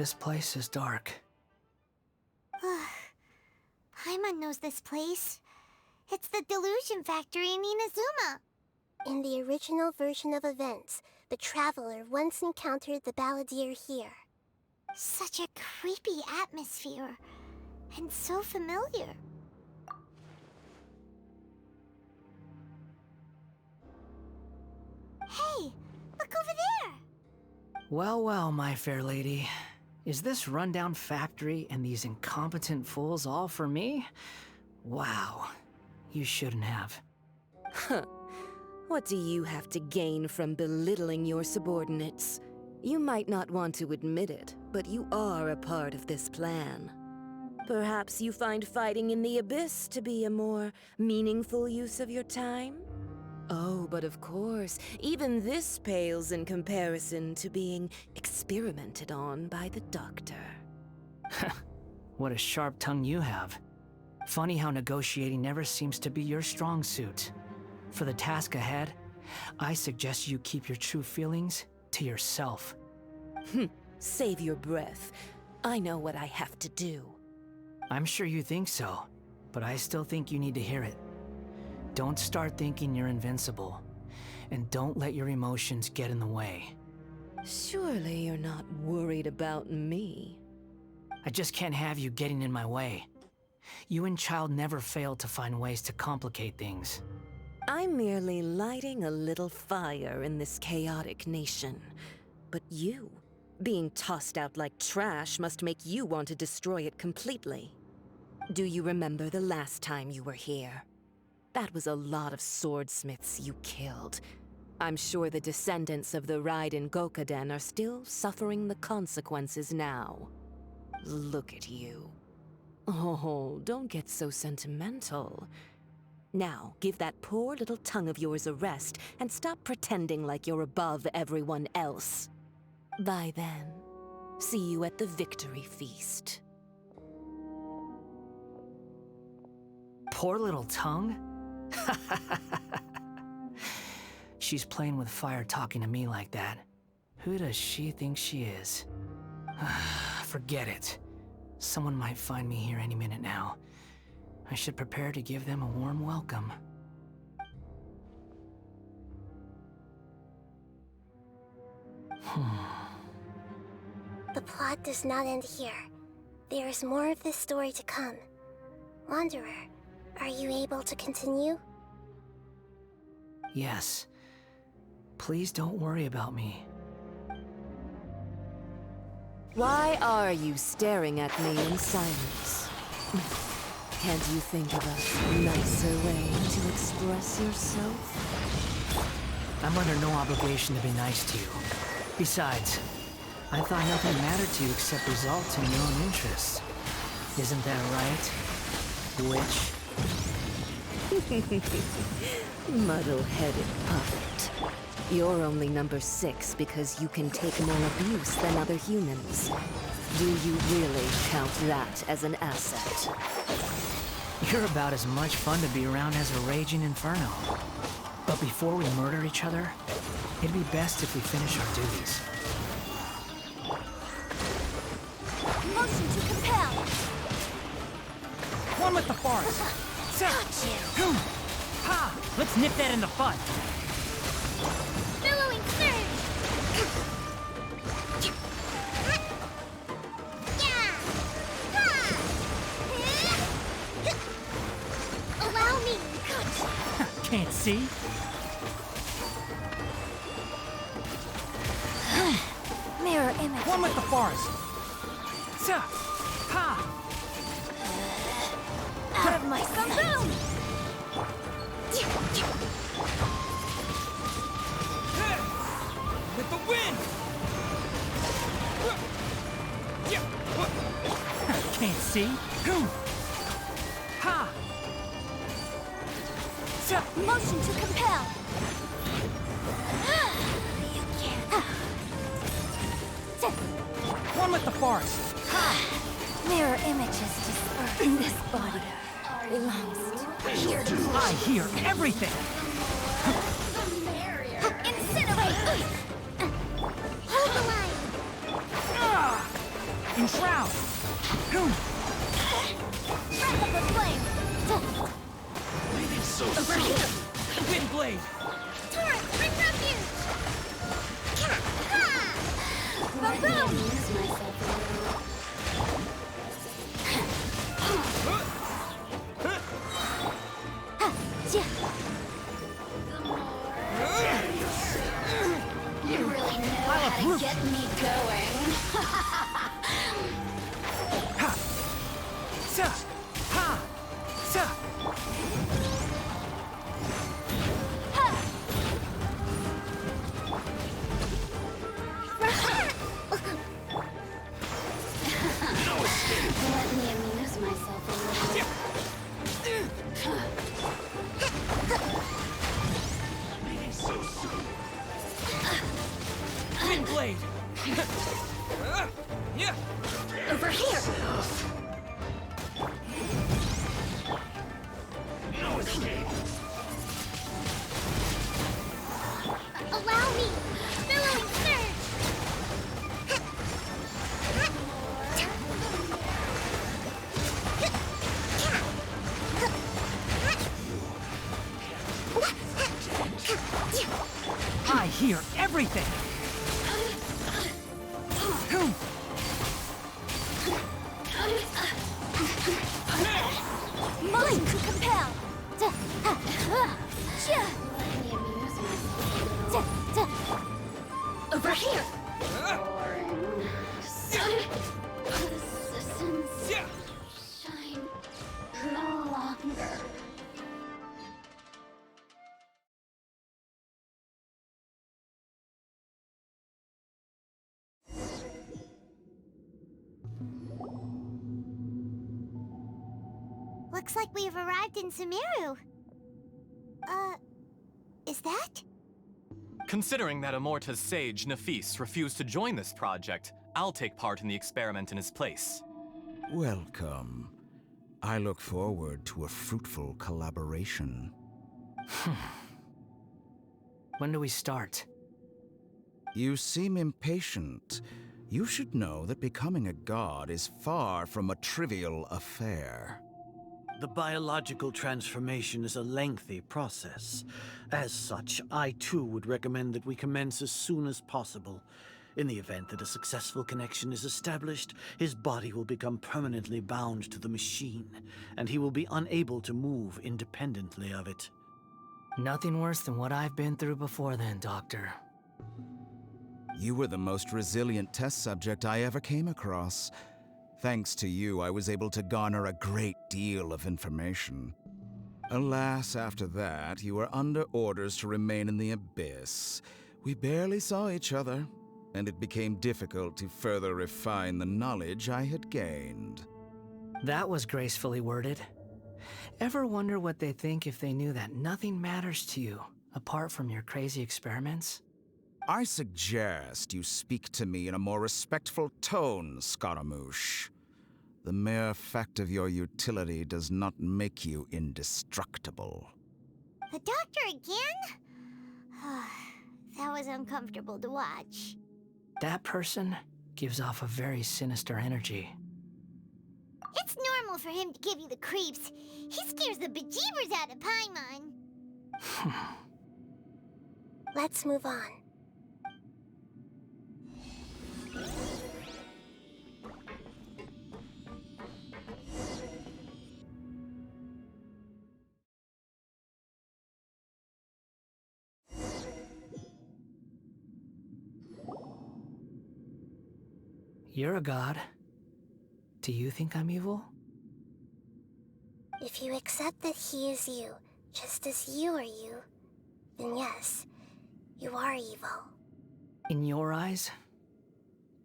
This place is dark. Paimon knows this place. It's the Delusion Factory in Inazuma. In the original version of events, the Traveler once encountered the Balladeer here. Such a creepy atmosphere. And so familiar. Hey, look over there! Well, well, my fair lady. Is this rundown factory and these incompetent fools all for me? Wow. You shouldn't have. Huh. What do you have to gain from belittling your subordinates? You might not want to admit it, but you are a part of this plan. Perhaps you find fighting in the Abyss to be a more meaningful use of your time? Oh, but of course, even this pales in comparison to being experimented on by the Doctor. What a sharp tongue you have. Funny how negotiating never seems to be your strong suit. For the task ahead, I suggest you keep your true feelings to yourself. Save your breath. I know what I have to do. I'm sure you think so, but I still think you need to hear it. Don't start thinking you're invincible, and don't let your emotions get in the way. Surely you're not worried about me. I just can't have you getting in my way. You and Child never fail to find ways to complicate things. I'm merely lighting a little fire in this chaotic nation. But you, being tossed out like trash, must make you want to destroy it completely. Do you remember the last time you were here? That was a lot of swordsmiths you killed. I'm sure the descendants of the Raiden Gokaden are still suffering the consequences now. Look at you. Oh, don't get so sentimental. Now, give that poor little tongue of yours a rest and stop pretending like you're above everyone else. Bye then. See you at the victory feast. Poor little tongue? She's playing with fire talking to me like that. Who does she think she is? Forget it. Someone might find me here any minute now. I should prepare to give them a warm welcome. The plot does not end here. There is more of this story to come. Wanderer, are you able to continue? Yes. Please don't worry about me. Why are you staring at me in silence? Can't you think of a nicer way to express yourself? I'm under no obligation to be nice to you. Besides, I thought nothing mattered to you except results in your own interests. Isn't that right, witch? Muddle-headed puppet. You're only number 6 because you can take more abuse than other humans. Do you really count that as an asset? You're about as much fun to be around as a raging inferno. But before we murder each other, it'd be best if we finish our duties. Motion to compel! One with the forest! Got you! Ha! Let's nip that in the bud! Billowing surge! Yeah! Ha! Allow me! Can't see? Mirror image. One with the forest! Ha! Out of my sight! With the wind! Can't see? Ha! Motion to compel! You can't. One with the forest! Mirror images dispersed. This body belongs to I hear everything! Incinerate! Hold the line! ground! Breath of the flame! Over here! Wind blade! Torrent, bring refuge! Ba-boom! You really know how to get me going. Sa! Ha! Sa! Let me amuse myself a little. Wind blade! Yeah! Over here! Allow me! Billowing surge! I hear everything! Motion to compel! Let me amuse myself a little. Over here! Persistence Yeah! shine no longer. Looks like we have arrived in Sumeru. Is that? Considering that Amorta's sage, Nafis, refused to join this project, I'll take part in the experiment in his place. Welcome. I look forward to a fruitful collaboration. When do we start? You seem impatient. You should know that becoming a god is far from a trivial affair. The biological transformation is a lengthy process. As such, I too would recommend that we commence as soon as possible. In the event that a successful connection is established, his body will become permanently bound to the machine, and he will be unable to move independently of it. Nothing worse than what I've been through before then, Doctor. You were the most resilient test subject I ever came across. Thanks to you, I was able to garner a great deal of information. Alas, after that, you were under orders to remain in the abyss. We barely saw each other, and it became difficult to further refine the knowledge I had gained. That was gracefully worded. Ever wonder what they think if they knew that nothing matters to you, apart from your crazy experiments? I suggest you speak to me in a more respectful tone, Scaramouche. The mere fact of your utility does not make you indestructible. The doctor again? That was uncomfortable to watch. That person gives off a very sinister energy. It's normal for him to give you the creeps. He scares the bejeebers out of Paimon. Let's move on. You're a god. Do you think I'm evil? If you accept that he is you, just as you are you, then yes, you are evil. In your eyes,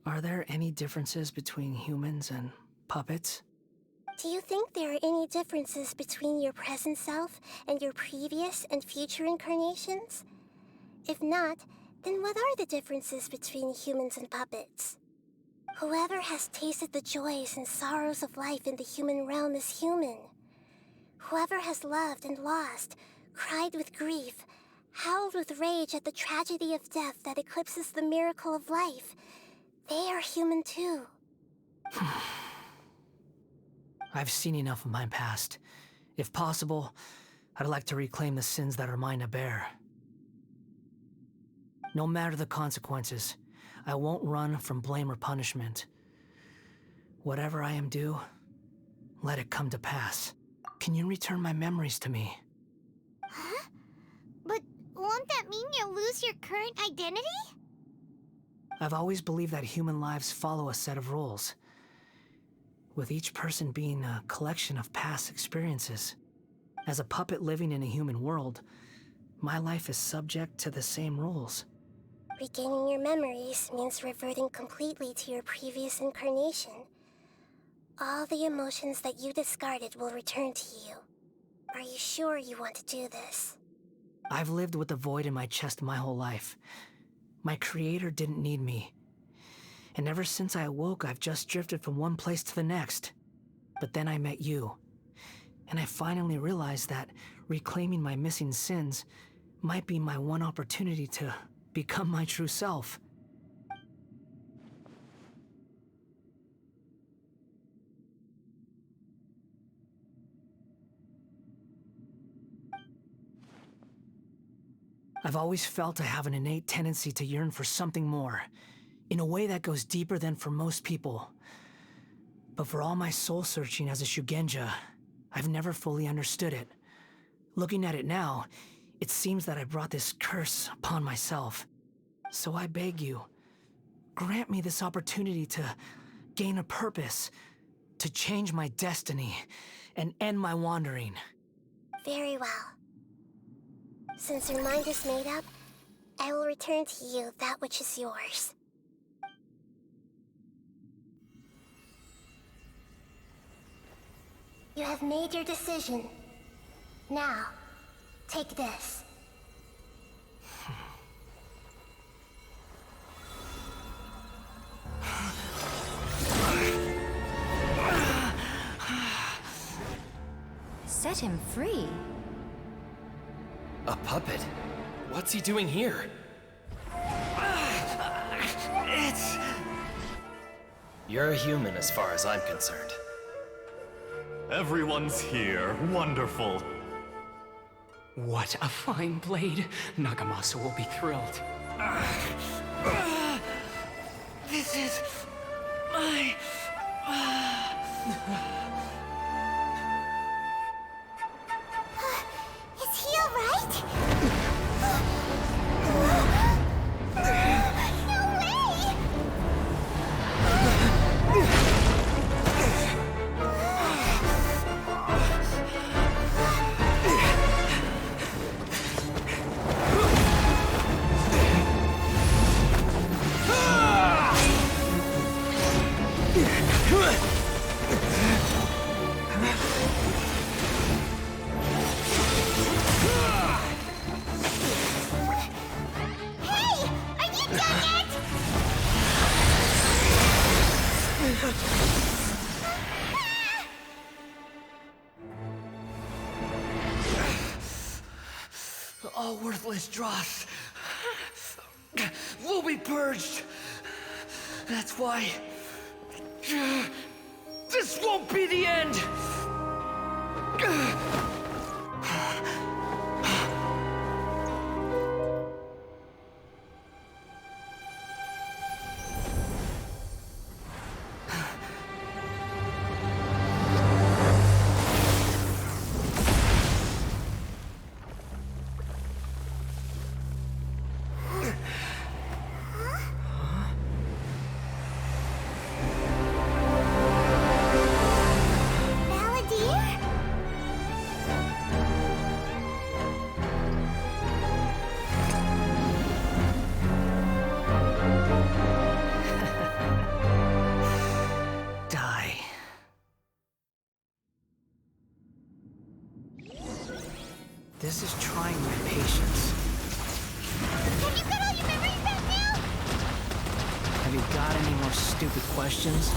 are there any differences between humans and puppets? Do you think there are any differences between your present self and your previous and future incarnations? If not, then what are the differences between humans and puppets? Whoever has tasted the joys and sorrows of life in the human realm is human. Whoever has loved and lost, cried with grief, howled with rage at the tragedy of death that eclipses the miracle of life, they are human too. I've seen enough of my past. If possible, I'd like to reclaim the sins that are mine to bear. No matter the consequences, I won't run from blame or punishment. Whatever I am due, let it come to pass. Can you return my memories to me? Huh? But won't that mean you'll lose your current identity? I've always believed that human lives follow a set of rules, with each person being a collection of past experiences. As a puppet living in a human world, my life is subject to the same rules. Regaining your memories means reverting completely to your previous incarnation. All the emotions that you discarded will return to you. Are you sure you want to do this? I've lived with the void in my chest my whole life. My creator didn't need me. And ever since I awoke, I've just drifted from one place to the next. But then I met you. And I finally realized that reclaiming my missing sins might be my one opportunity to become my true self. I've always felt I have an innate tendency to yearn for something more, in a way that goes deeper than for most people. But for all my soul-searching as a Shugenja, I've never fully understood it. Looking at it now, it seems that I brought this curse upon myself. So I beg you, grant me this opportunity to gain a purpose, to change my destiny, and end my wandering. Very well. Since your mind is made up, I will return to you that which is yours. You have made your decision. Now, take this. Set him free. A puppet? What's he doing here? You're a human as far as I'm concerned. Everyone's here. Wonderful. What a fine blade. Nagamasa will be thrilled. This is my... Is he alright? No way! Hey! Are you done yet? All worthless dross will be purged. That's why this won't be the end. Balladeer? Die. This is trying my patience. Have you got all your memories back now? Have you got any more stupid questions?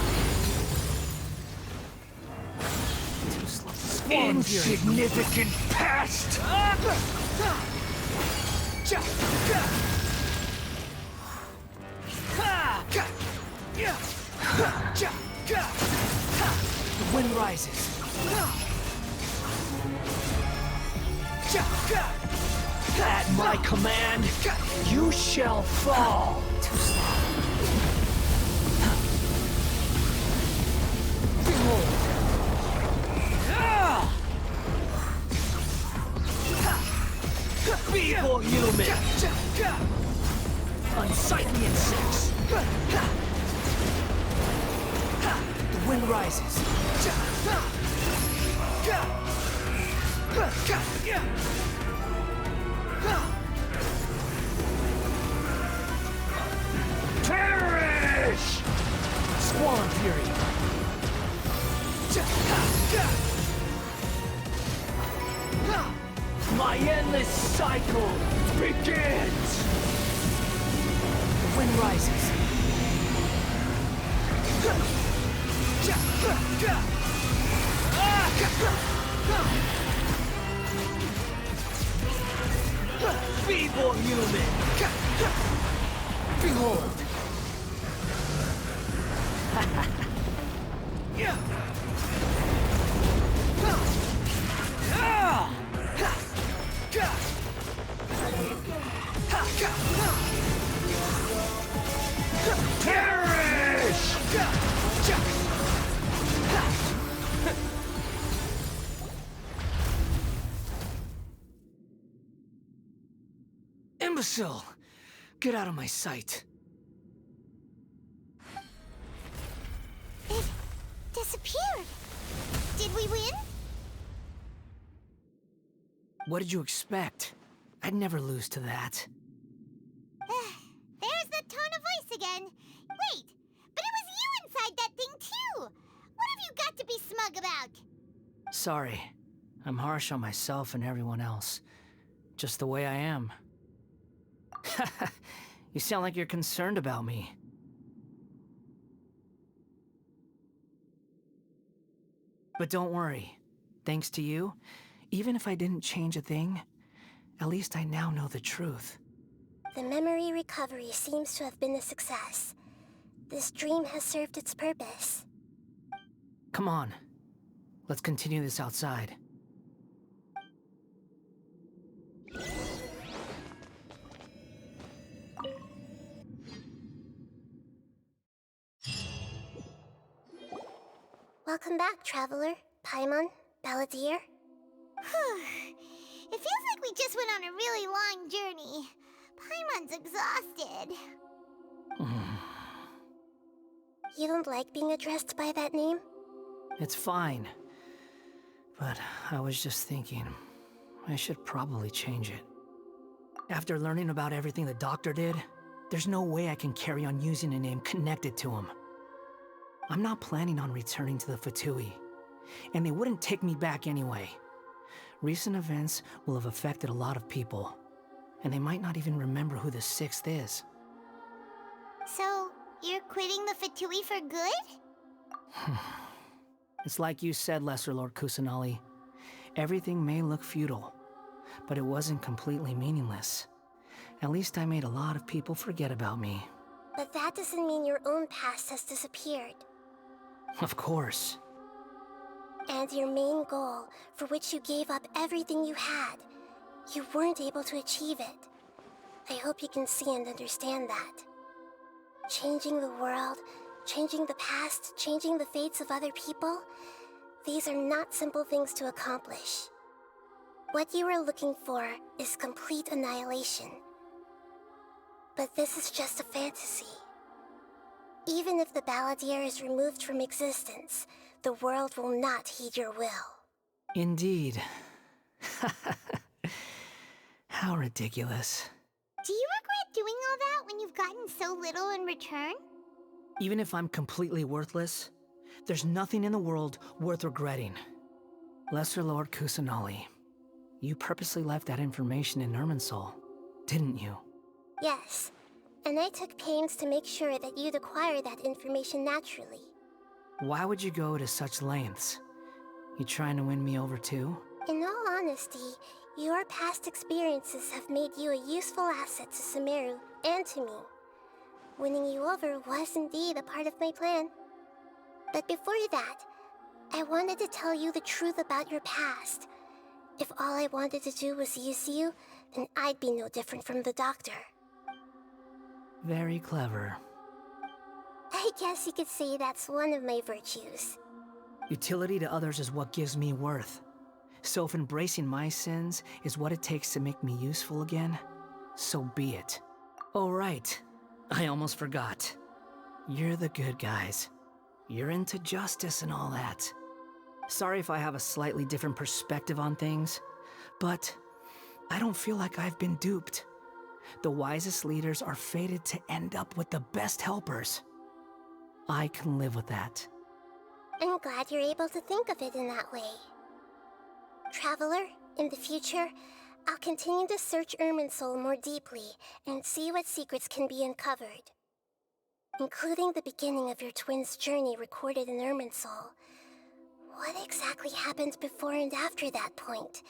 Too slow. Insignificant past! At my command, you shall fall. Too slow. Be more human. Unsightly insects. The wind rises. Perish! Squall fury. My endless cycle begins! The wind rises. Be more human! Behold! Perish! Imbecile! Get out of my sight. It disappeared. Did we win? What did you expect? I'd never lose to that. There's the tone of voice again. Wait, but it was you inside that thing too. What have you got to be smug about? Sorry. I'm harsh on myself and everyone else. Just the way I am. You sound like you're concerned about me. But don't worry. Thanks to you, even if I didn't change a thing, at least I now know the truth. The memory recovery seems to have been a success. This dream has served its purpose. Come on. Let's continue this outside. Welcome back, Traveler, Paimon, Balladeer. It feels like we just went on a really long journey. Paimon's exhausted. You don't like being addressed by that name? It's fine. But I was just thinking, I should probably change it. After learning about everything the doctor did, there's no way I can carry on using a name connected to him. I'm not planning on returning to the Fatui, and they wouldn't take me back anyway. Recent events will have affected a lot of people, and they might not even remember who the Sixth is. So, you're quitting the Fatui for good? It's like you said, Lesser Lord Kusanali. Everything may look futile, but it wasn't completely meaningless. At least I made a lot of people forget about me. But that doesn't mean your own past has disappeared. Of course. And your main goal, for which you gave up everything you had, you weren't able to achieve it. I hope you can see and understand that. Changing the world, changing the past, changing the fates of other people, these are not simple things to accomplish. What you are looking for is complete annihilation. But this is just a fantasy. Even if the Balladeer is removed from existence, the world will not heed your will. Indeed. How ridiculous. Do you regret doing all that when you've gotten so little in return? Even if I'm completely worthless, there's nothing in the world worth regretting. Lesser Lord Kusanali, you purposely left that information in Irminsul, didn't you? Yes, and I took pains to make sure that you'd acquire that information naturally. Why would you go to such lengths? You trying to win me over too? In all honesty, your past experiences have made you a useful asset to Sumeru and to me. Winning you over was indeed a part of my plan. But before that, I wanted to tell you the truth about your past. If all I wanted to do was use you, then I'd be no different from the doctor. Very clever. I guess you could say that's one of my virtues. Utility to others is what gives me worth. So if embracing my sins is what it takes to make me useful again, so be it. Oh right, I almost forgot. You're the good guys. You're into justice and all that. Sorry if I have a slightly different perspective on things, but I don't feel like I've been duped. The wisest leaders are fated to end up with the best helpers. I can live with that. I'm glad you're able to think of it in that way. Traveler, in the future, I'll continue to search Irminsul more deeply and see what secrets can be uncovered. Including the beginning of your twins' journey recorded in Irminsul. What exactly happened before and after that point?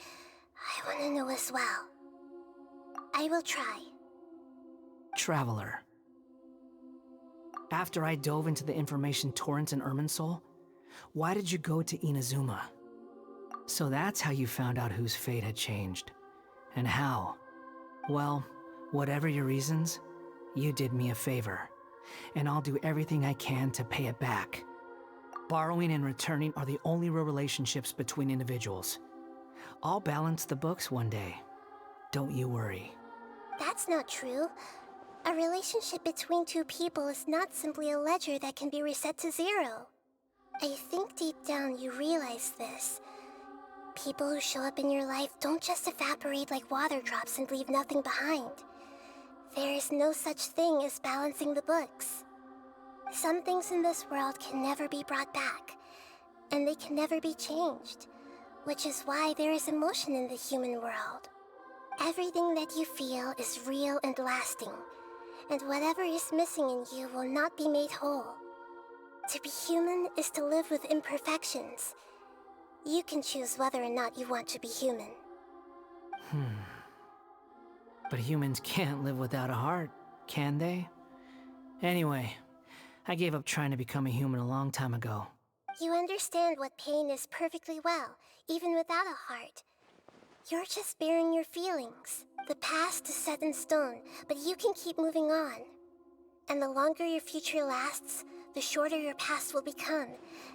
I want to know as well. I will try. Traveler. After I dove into the information torrent in Irminsul, why did you go to Inazuma? So that's how you found out whose fate had changed. And how? Well, whatever your reasons, you did me a favor. And I'll do everything I can to pay it back. Borrowing and returning are the only real relationships between individuals. I'll balance the books one day. Don't you worry. That's not true. A relationship between two people is not simply a ledger that can be reset to zero. I think deep down you realize this. People who show up in your life don't just evaporate like water drops and leave nothing behind. There is no such thing as balancing the books. Some things in this world can never be brought back, and they can never be changed, which is why there is emotion in the human world. Everything that you feel is real and lasting, and whatever is missing in you will not be made whole. To be human is to live with imperfections. You can choose whether or not you want to be human. But humans can't live without a heart, can they? Anyway, I gave up trying to become a human a long time ago. You understand what pain is perfectly well, even without a heart. You're just bearing your feelings. The past is set in stone, but you can keep moving on. And the longer your future lasts, the shorter your past will become,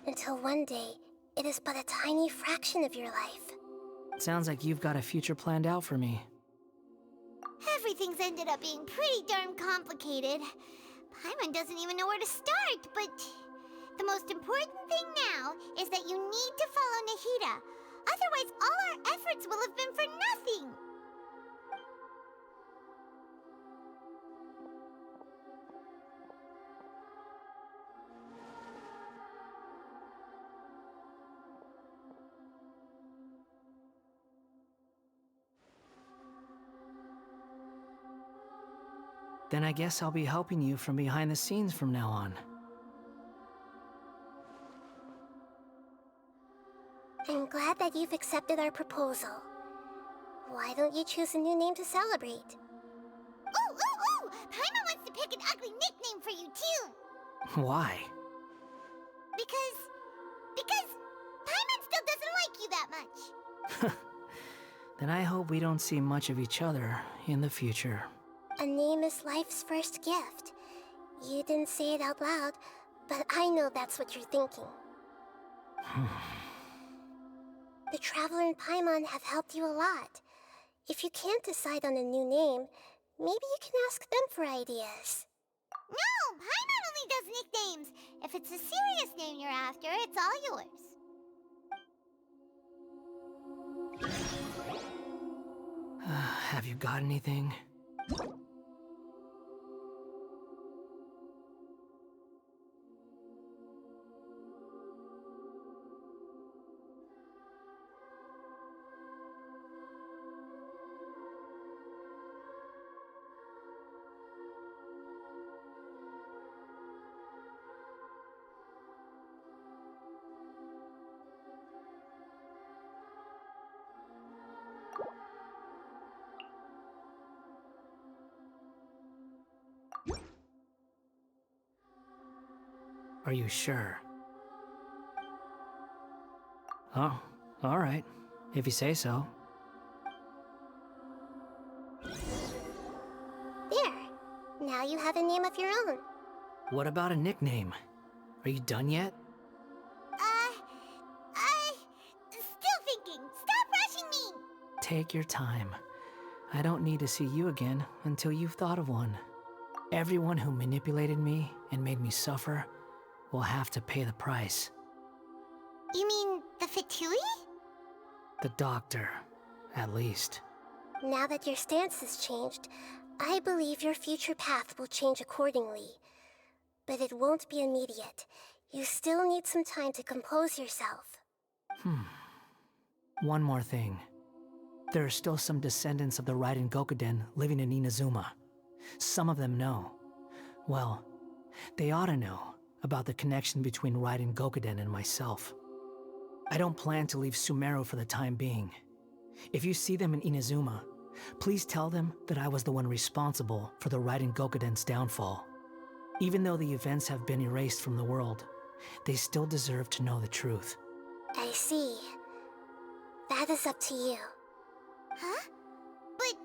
until one day, it is but a tiny fraction of your life. Sounds like you've got a future planned out for me. Everything's ended up being pretty darn complicated. Paimon doesn't even know where to start, but the most important thing now is that you need to follow Nahida. Otherwise, all our efforts will have been for nothing. Then I guess I'll be helping you from behind the scenes from now on. I'm glad that you've accepted our proposal. Why don't you choose a new name to celebrate? Ooh! Paimon wants to pick an ugly nickname for you, too. Why? Because Paimon still doesn't like you that much. Then I hope we don't see much of each other in the future. A name is life's first gift. You didn't say it out loud, but I know that's what you're thinking. The Traveler and Paimon have helped you a lot. If you can't decide on a new name, maybe you can ask them for ideas. No, Paimon only does nicknames. If it's a serious name you're after, it's all yours. Have you got anything? Are you sure? Oh, all right. If you say so. Now you have a name of your own. What about a nickname? Are you done yet? Still thinking. Stop rushing me! Take your time. I don't need to see you again until you've thought of one. Everyone who manipulated me and made me suffer will have to pay the price. You mean the Fatui? The doctor, at least. Now that your stance has changed, I believe your future path will change accordingly. But it won't be immediate. You still need some time to compose yourself. One more thing. There are still some descendants of the Raiden Gokuden living in Inazuma. Some of them know. Well, they ought to know about the connection between Raiden Gokuden and myself. I don't plan to leave Sumeru for the time being. If you see them in Inazuma, please tell them that I was the one responsible for the Raiden Gokuden's downfall. Even though the events have been erased from the world, they still deserve to know the truth. I see. That is up to you. Huh? But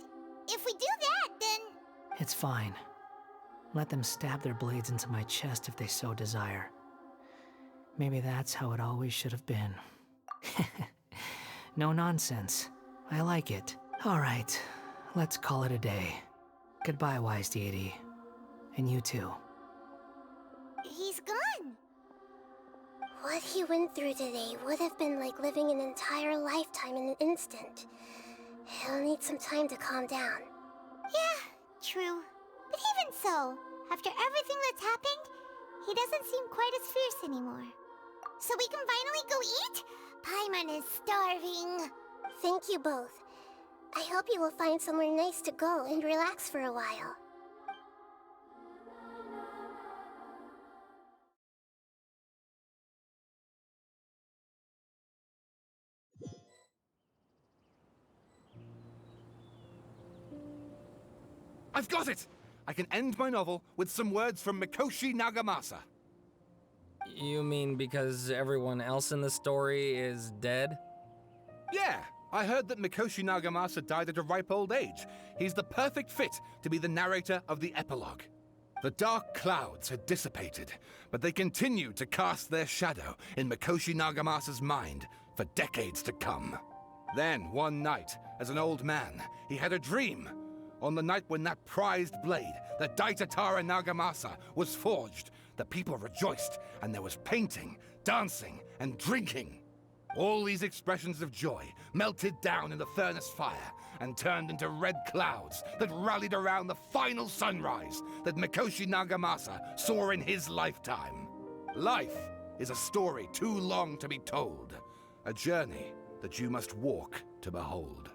if we do that, then... It's fine. Let them stab their blades into my chest if they so desire. Maybe that's how it always should have been. No nonsense. I like it. All right, let's call it a day. Goodbye, wise deity. And you too. He's gone. What he went through today would have been like living an entire lifetime in an instant. He'll need some time to calm down. Yeah, true. But even so, after everything that's happened, he doesn't seem quite as fierce anymore. So we can finally go eat? Paimon is starving. Thank you both. I hope you will find somewhere nice to go and relax for a while. I've got it! I can end my novel with some words from Mikoshi Nagamasa. You mean because everyone else in the story is dead? Yeah, I heard that Mikoshi Nagamasa died at a ripe old age. He's the perfect fit to be the narrator of the epilogue. The dark clouds had dissipated, but they continued to cast their shadow in Mikoshi Nagamasa's mind for decades to come. Then, one night, as an old man, he had a dream. On the night when that prized blade, the Daitatara Nagamasa, was forged, the people rejoiced, and there was painting, dancing, and drinking. All these expressions of joy melted down in the furnace fire and turned into red clouds that rallied around the final sunrise that Mikoshi Nagamasa saw in his lifetime. Life is a story too long to be told, a journey that you must walk to behold.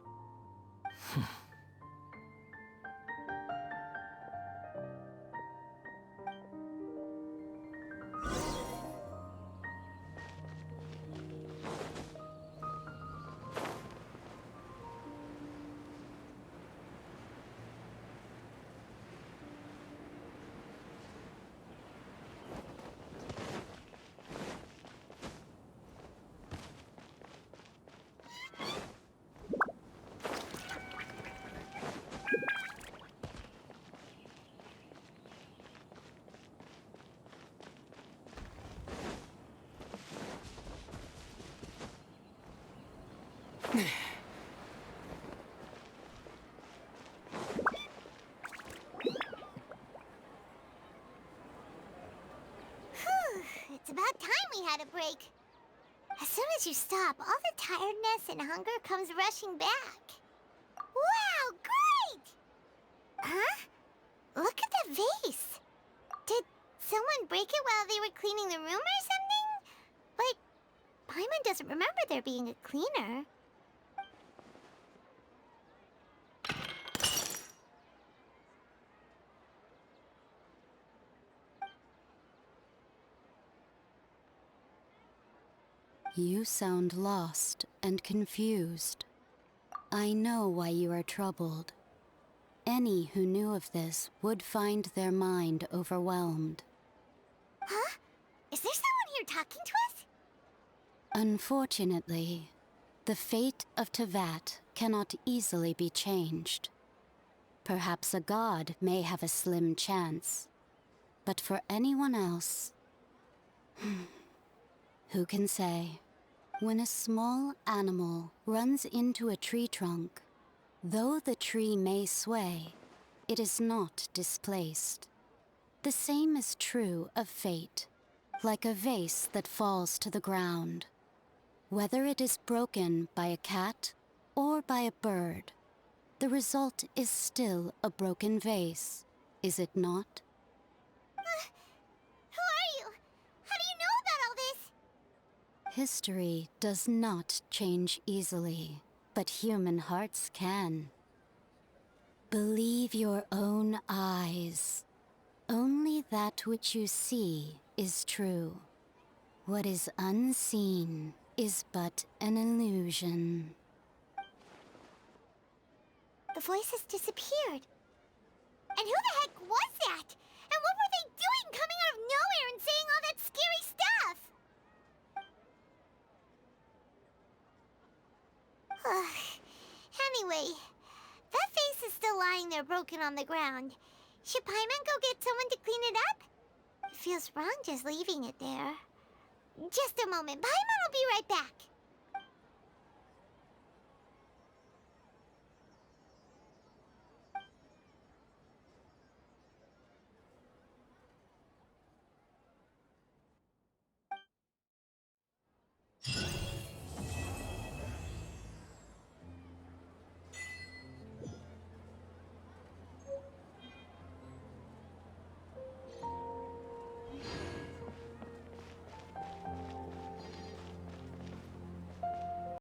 It's about time we had a break. As soon as you stop, all the tiredness and hunger comes rushing back. Wow, great! Huh? Look at that vase. Did someone break it while they were cleaning the room or something? But Paimon doesn't remember there being a cleaner. You sound lost and confused. I know why you are troubled. Any who knew of this would find their mind overwhelmed. Huh? Is there someone here talking to us? Unfortunately, the fate of Tevat cannot easily be changed. Perhaps a god may have a slim chance. But for anyone else, who can say? When a small animal runs into a tree trunk, though the tree may sway, it is not displaced. The same is true of fate, like a vase that falls to the ground. Whether it is broken by a cat or by a bird, the result is still a broken vase, is it not? Who are you? How do you know about all this? History does not change easily, but human hearts can. Believe your own eyes. Only that which you see is true. What is unseen is but an illusion. The voice has disappeared. And who the heck was that? And what were they doing coming out of nowhere and saying all that scary stuff? Anyway, that face is still lying there broken on the ground. Should Paimon go get someone to clean it up? It feels wrong just leaving it there. Just a moment. Paimon will be right back.